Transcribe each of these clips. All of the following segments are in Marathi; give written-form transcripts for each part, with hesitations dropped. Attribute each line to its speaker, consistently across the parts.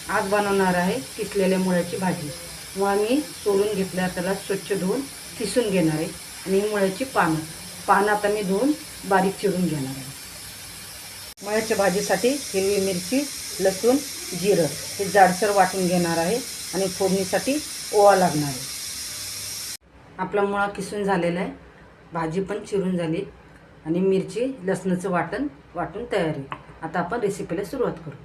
Speaker 1: आज बनवणार आहे किसलेल्या मुळ्याची भाजी. मुळा मी सोलून घेतल्या, त्याला स्वच्छ धुवून किसून घेणार आहे. आणि ही मुळ्याची पानं आता मी धुवून बारीक चिरून घेणार आहे. मुळ्याच्या भाजीसाठी हिरवी मिरची, लसूण, जिरं हे जाडसर वाटून घेणार आहे. आणि फोडणीसाठी ओवा लागणार आहे. आपला मुळा किसून झालेला आहे, भाजी पण चिरून झाली आणि मिरची लसणाचं वाटून तयार आहे. आता आपण रेसिपीला सुरुवात करू.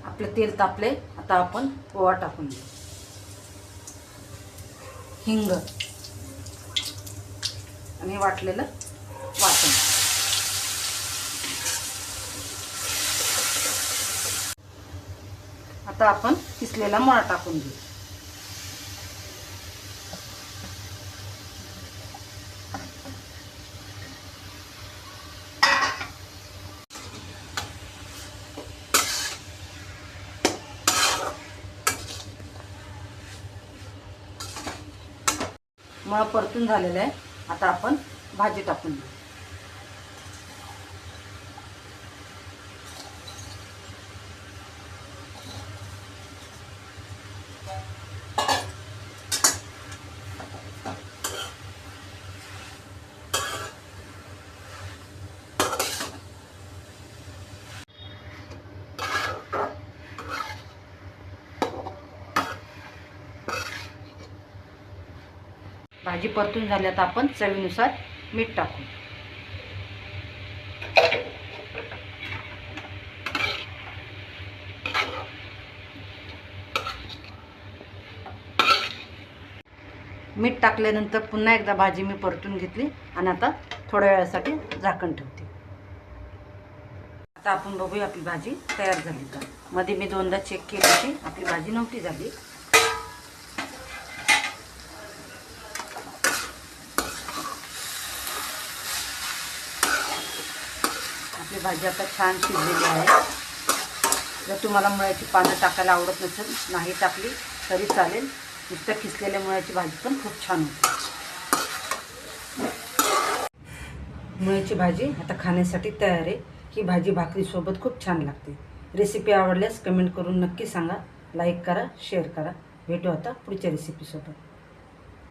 Speaker 1: आपलं तेल तापले, आता आपण ओवा टाकून घेऊ, हिंग आणि वाटलेलं वाटण. आता आपण किसलेला मुळा टाकून घेऊ. मुळा परतून झालेला आहे, आता आपण भाजी टाकून घेऊ. भाजी परतून झाल्यात, आपण चवीनुसार मीठ टाकू. मीठ टाकल्यानंतर पुन्हा एकदा भाजी मी परतून घेतली आणि आता थोड्या वेळासाठी झाकण ठेवते. आता आपण बघूया आपली भाजी तयार झाली का. मध्ये मी दोनदा चेक केली की आपली भाजी नव्हती झाली. आपली भाजी आता छान शिजलेली आहे. जर तुम्हाला मुळ्याची पानं टाकायला आवडत नसेल, नाही टाकली तरी चालेल. नुसतं किसलेल्या मुळ्याची भाजी पण खूप छान होते. मुळ्याची भाजी आता खाण्यासाठी तयार आहे. ही भाजी भाकरीसोबत खूप छान लागते. रेसिपी आवडल्यास कमेंट करून नक्की सांगा. लाईक करा, शेअर करा. भेटू आता पुढच्या रेसिपीसोबत.